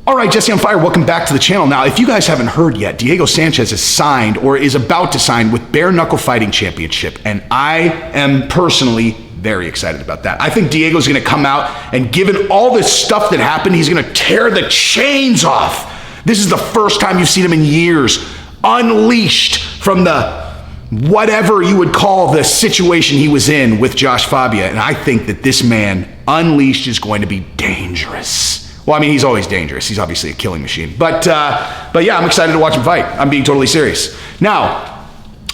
All right, Jesse on Fire, welcome back to the channel. Now, if you guys haven't heard yet, Diego Sanchez is signed or is about to sign with Bare Knuckle Fighting Championship, and I am personally very excited about that. I think Diego's gonna come out and given all this stuff that happened, he's gonna tear the chains off. This is the first time you've seen him in years, unleashed from the whatever you would call the situation he was in with Josh Fabia, and I think that this man, unleashed, is going to be dangerous. Well, I mean, he's always dangerous. He's obviously a killing machine. But yeah, I'm excited to watch him fight. I'm being totally serious. Now,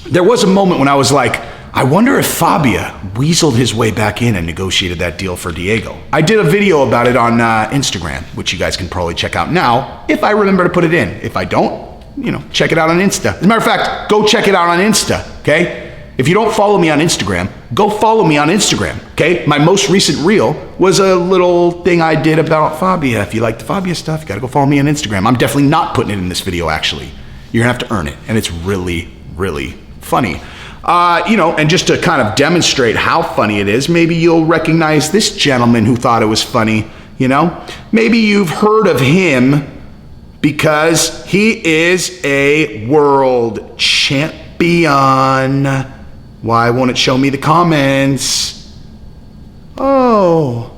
there was a moment when I was like, I wonder if Fabia weaseled his way back in and negotiated that deal for Diego. I did a video about it on Instagram, which you guys can probably check out now, if I remember to put it in. If I don't, check it out on Insta. As a matter of fact, go check it out on Insta, okay? If you don't follow me on Instagram, go follow me on Instagram, okay? My most recent reel was a little thing I did about Fabia. If you like the Fabia stuff, you gotta go follow me on Instagram. I'm definitely not putting it in this video, actually. You're gonna have to earn it, and it's really, really funny. And just to kind of demonstrate how funny it is, maybe you'll recognize this gentleman who thought it was funny, Maybe you've heard of him because he is a world champion. Why won't it show me the comments? Oh,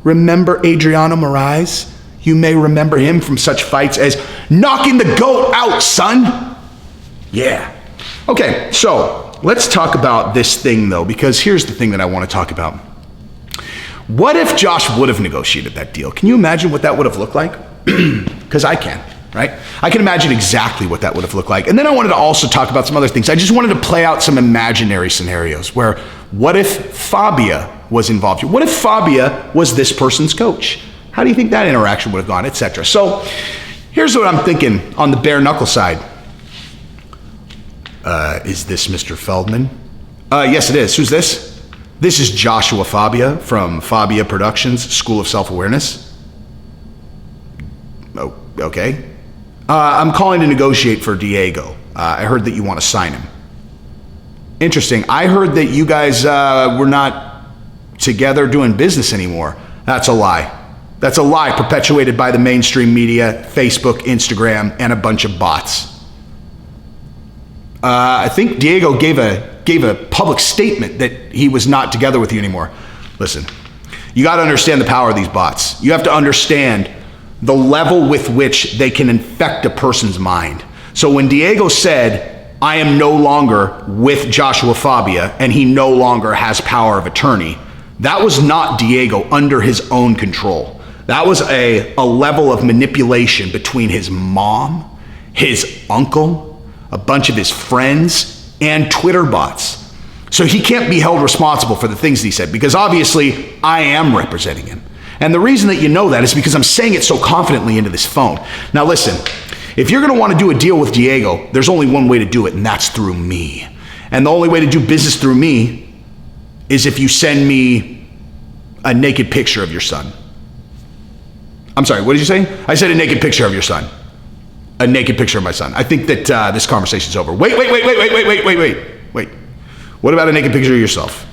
remember Adriano Moraes? You may remember him from such fights as knocking the GOAT out, son. Yeah. Okay, so let's talk about this thing though, because here's the thing that I want to talk about. What if Josh would have negotiated that deal? Can you imagine what that would have looked like? Because I can. Right? I can imagine exactly what that would have looked like. And then I wanted to also talk about some other things. I just wanted to play out some imaginary scenarios where what if Fabia was involved here? What if Fabia was this person's coach? How do you think that interaction would have gone, etc.? So here's what I'm thinking on the bare knuckle side. Is this Mr. Feldman? Yes, it is. Who's this? This is Joshua Fabia from Fabia Productions, School of Self-Awareness. Oh, okay. I'm calling to negotiate for Diego. I heard that you want to sign him. Interesting. I heard that you guys were not together doing business anymore. That's a lie. That's a lie perpetuated by the mainstream media, Facebook, Instagram, and a bunch of bots. I think Diego gave a public statement that he was not together with you anymore. Listen, you got to understand the power of these bots. You have to understand the level with which they can infect a person's mind. So when Diego said, I am no longer with Joshua Fabia and he no longer has power of attorney, that was not Diego under his own control. That was a level of manipulation between his mom, his uncle, a bunch of his friends, and Twitter bots. So he can't be held responsible for the things that he said because obviously I am representing him. And the reason that you know that is because I'm saying it so confidently into this phone. Now listen, if you're gonna wanna do a deal with Diego, there's only one way to do it, and that's through me. And the only way to do business through me is if you send me a naked picture of your son. I'm sorry, what did you say? I said a naked picture of your son. A naked picture of my son. I think that this conversation's over. Wait. What about a naked picture of yourself?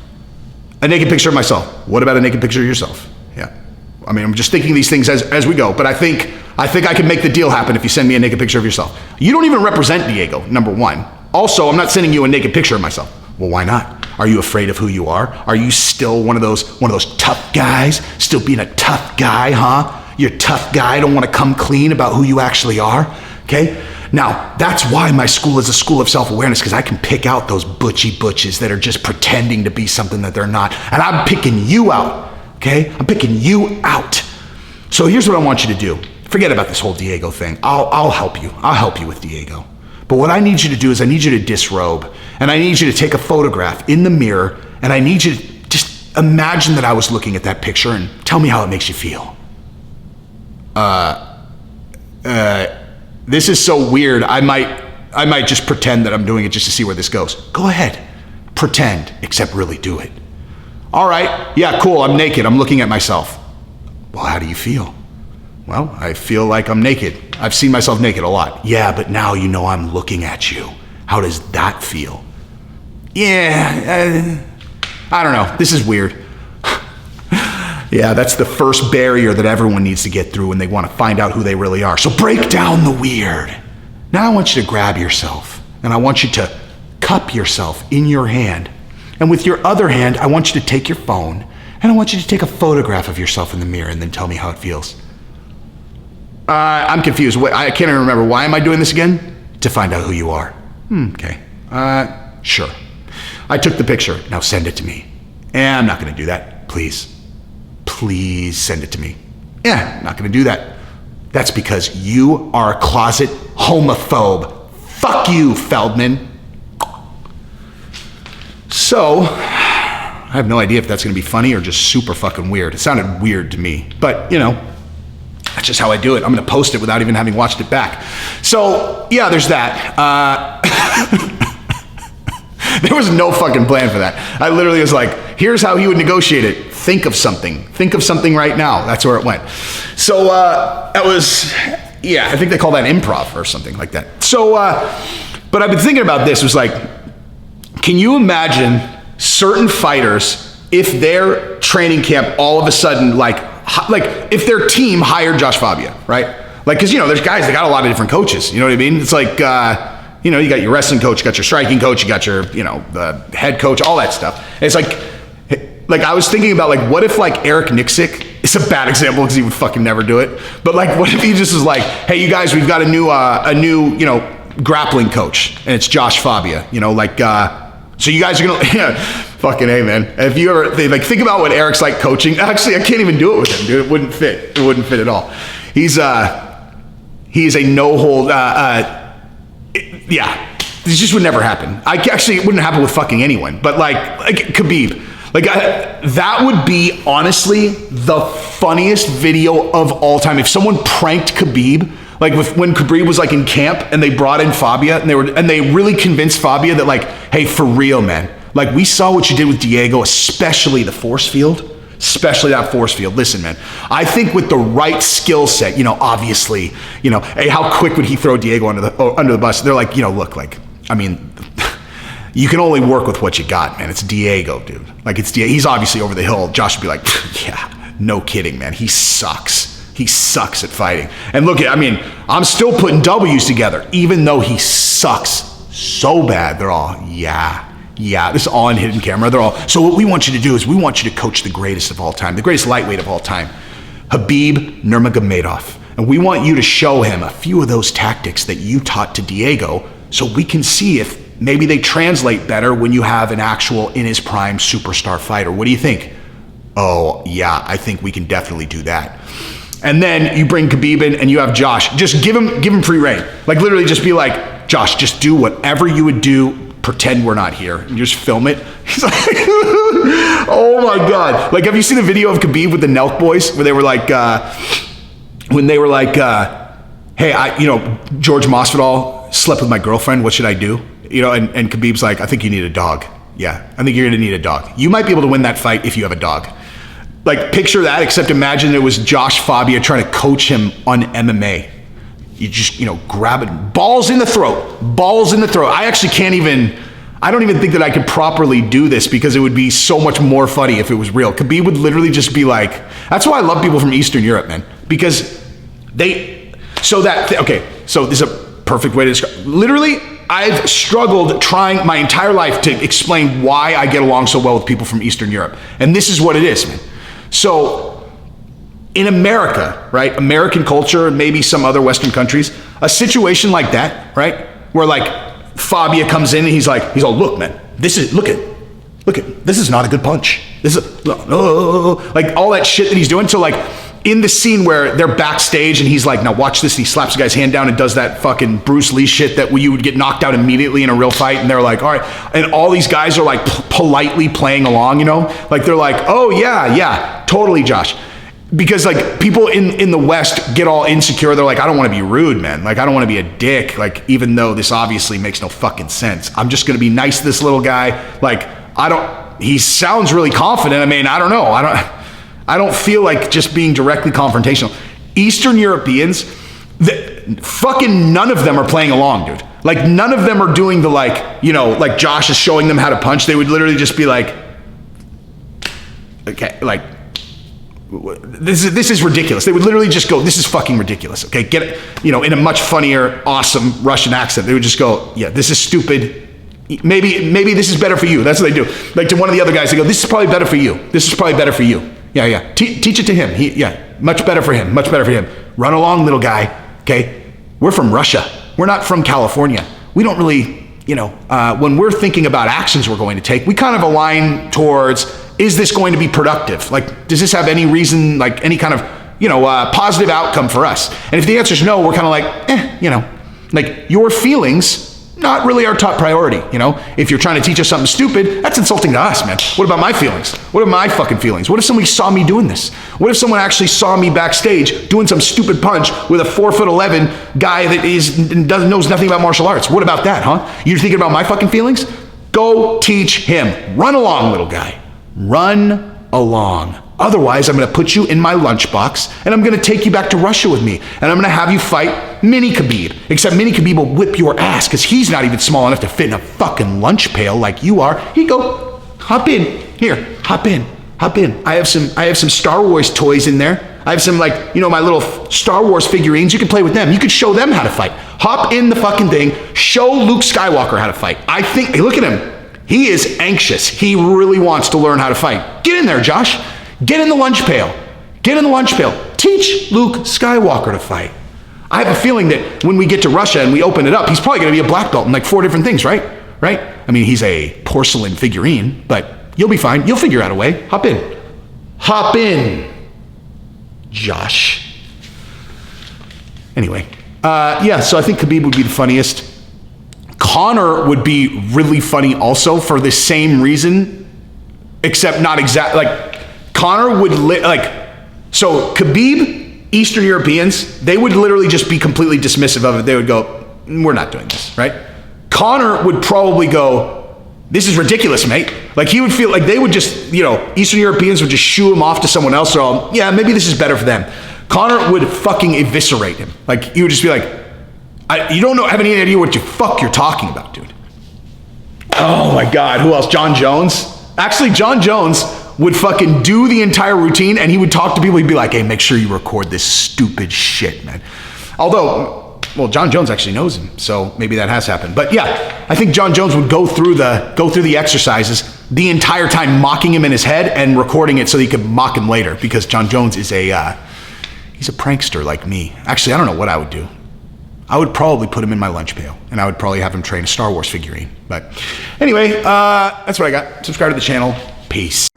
A naked picture of myself. What about a naked picture of yourself? Yeah. I mean, I'm just thinking these things as we go, but I think I can make the deal happen if you send me a naked picture of yourself. You don't even represent Diego, number one. Also, I'm not sending you a naked picture of myself. Well, why not? Are you afraid of who you are? Are you still one of those tough guys? Still being a tough guy, huh? You're a tough guy, don't want to come clean about who you actually are, okay? Now, that's why my school is a school of self-awareness, because I can pick out those butches that are just pretending to be something that they're not. And I'm picking you out. Okay, I'm picking you out. So here's what I want you to do. Forget about this whole Diego thing. I'll help you. I'll help you with Diego. But what I need you to do is I need you to disrobe, and I need you to take a photograph in the mirror, and I need you to just imagine that I was looking at that picture and tell me how it makes you feel. This is so weird. I might just pretend that I'm doing it just to see where this goes. Go ahead, pretend, except really do it. All right, yeah, cool, I'm naked, I'm looking at myself. Well, how do you feel? Well, I feel like I'm naked. I've seen myself naked a lot. Yeah, but now you know I'm looking at you. How does that feel? Yeah, I don't know, this is weird. Yeah, that's the first barrier that everyone needs to get through when they want to find out who they really are. So break down the weird. Now I want you to grab yourself, and I want you to cup yourself in your hand. And with your other hand, I want you to take your phone, and I want you to take a photograph of yourself in the mirror and then tell me how it feels. I'm confused. I can't even remember. Why am I doing this again? To find out who you are. Okay. Sure. I took the picture. Now send it to me. I'm not going to do that. Please. Please send it to me. Not going to do that. That's because you are a closet homophobe. Fuck you, Feldman. So, I have no idea if that's going to be funny or just super fucking weird. It sounded weird to me. But, that's just how I do it. I'm going to post it without even having watched it back. So, yeah, there's that. There was no fucking plan for that. I literally was like, here's how he would negotiate it. Think of something. Think of something right now. That's where it went. So that was, I think they call that improv or something like that. So, but I've been thinking about this. It was like, can you imagine certain fighters if their training camp all of a sudden, like if their team hired Josh Fabia, right? Like, because, there's guys that got a lot of different coaches. You know what I mean? It's like, you got your wrestling coach, you got your striking coach, you got your, the head coach, all that stuff. And it's like I was thinking about what if Eric Nixick, it's a bad example because he would fucking never do it. But what if he just was like, hey, you guys, we've got a new, grappling coach, and it's Josh Fabia, so you guys are gonna, fucking A, man. If you ever think about what Eric's like coaching. Actually, I can't even do it with him, dude. It wouldn't fit. It wouldn't fit at all. He's a no hold. This just would never happen. It wouldn't happen with fucking anyone. But like Khabib, that would be honestly the funniest video of all time. If someone pranked Khabib, when Khabib was in camp and they brought in Fabia and they really convinced Fabia that hey, for real, man, we saw what you did with Diego, especially the force field. Especially that force field. Listen, man, I think with the right skill set, obviously, hey, how quick would he throw Diego under the bus? They're like, look, you can only work with what you got, man. It's Diego, dude. It's Diego. He's obviously over the hill. Josh would be like, yeah, no kidding, man. He sucks. He sucks at fighting. And look, I'm still putting W's together, even though he sucks so bad. They're all, yeah, this is all on hidden camera. They're all, so what we want you to do is we want you to coach the greatest of all time, the greatest lightweight of all time, Khabib Nurmagomedov. And we want you to show him a few of those tactics that you taught to Diego so we can see if maybe they translate better when you have an actual in his prime superstar fighter. What do you think? Oh, yeah, I think we can definitely do that. And then you bring Khabib in and you have Josh. Just give him free reign. Literally just be like, Josh, just do whatever you would do. Pretend we're not here and just film it. He's like, oh my God. Have you seen the video of Khabib with the Nelk boys where they were hey, George Masvidal slept with my girlfriend. What should I do? And Khabib's like, I think you need a dog. Yeah, I think you're going to need a dog. You might be able to win that fight if you have a dog. Picture that, except imagine it was Josh Fabia trying to coach him on MMA. You just, grab it. Balls in the throat. I don't even think that I could properly do this because it would be so much more funny if it was real. Khabib would literally just be like, that's why I love people from Eastern Europe, man. Because so this is a perfect way to describe. Literally, I've struggled trying my entire life to explain why I get along so well with people from Eastern Europe. And this is what it is, man. So, in America, right, American culture, and maybe some other Western countries, a situation like that, right, where Fabia comes in and he's all, look, man, this is not a good punch. This is, all that shit that he's doing. So in the scene where they're backstage and he's like, now watch this, he slaps the guy's hand down and does that fucking Bruce Lee shit that you would get knocked out immediately in a real fight. And they're like, all right. And all these guys are politely playing along, they're like, oh yeah, totally, Josh. Because people in the West get all insecure. They're like, I don't want to be rude, man. I don't want to be a dick. Even though this obviously makes no fucking sense. I'm just going to be nice to this little guy. He sounds really confident. I don't know. I don't feel like just being directly confrontational. Eastern Europeans, fucking none of them are playing along, dude. None of them are doing the Josh is showing them how to punch. They would literally just be like, okay, this is ridiculous. They would literally just go, this is fucking ridiculous. Okay, get it, in a much funnier, awesome Russian accent. They would just go, yeah, this is stupid. Maybe this is better for you. That's what they do. Like to one of the other guys, they go, this is probably better for you. This is probably better for you. Yeah. Teach it to him. Much better for him. Much better for him. Run along, little guy. Okay, we're from Russia. We're not from California. We don't really, when we're thinking about actions we're going to take, we kind of align towards, is this going to be productive? Like, does this have any reason, like any kind of, positive outcome for us? And if the answer is no, we're kind of like, like your feelings, not really our top priority. If you're trying to teach us something stupid, that's insulting to us, man. What about my feelings? What are my fucking feelings? What if somebody saw me doing this? What if someone actually saw me backstage doing some stupid punch with a 4'11" guy that knows nothing about martial arts? What about that, huh? You're thinking about my fucking feelings? Go teach him. Run along, little guy. Run along. Otherwise, I'm going to put you in my lunchbox and I'm going to take you back to Russia with me and I'm going to have you fight Mini Khabib. Except Mini Khabib will whip your ass because he's not even small enough to fit in a fucking lunch pail like you are. He'd go, hop in. Here, hop in. I have some Star Wars toys in there. I have some my little Star Wars figurines. You can play with them. You could show them how to fight. Hop in the fucking thing. Show Luke Skywalker how to fight. Hey, look at him. He is anxious. He really wants to learn how to fight. Get in there, Josh. Get in the lunch pail. Teach Luke Skywalker to fight. I have a feeling that when we get to Russia and we open it up, he's probably going to be a black belt in like 4 different things, right? I mean, he's a porcelain figurine, but you'll be fine. You'll figure out a way. Hop in, Josh. Anyway, so I think Khabib would be the funniest. Conor would be really funny also for the same reason, except not exactly like. Conor would so Khabib, Eastern Europeans, they would literally just be completely dismissive of it. They would go, we're not doing this, right? Conor would probably go, this is ridiculous, mate. Like he would feel like they would just, Eastern Europeans would just shoo him off to someone else or maybe this is better for them. Conor would fucking eviscerate him. Like he would just be like, you don't have any idea what you're talking about, dude. Oh my God, who else? John Jones? Actually, John Jones would fucking do the entire routine and he would talk to people. He'd be like, hey, make sure you record this stupid shit, man. Although, well, John Jones actually knows him, so maybe that has happened. But yeah, I think John Jones would go through the exercises the entire time, mocking him in his head and recording it so he could mock him later, because John Jones is he's a prankster like me. Actually, I don't know what I would do. I would probably put him in my lunch pail and I would probably have him train a Star Wars figurine. But anyway, that's what I got. Subscribe to the channel. Peace.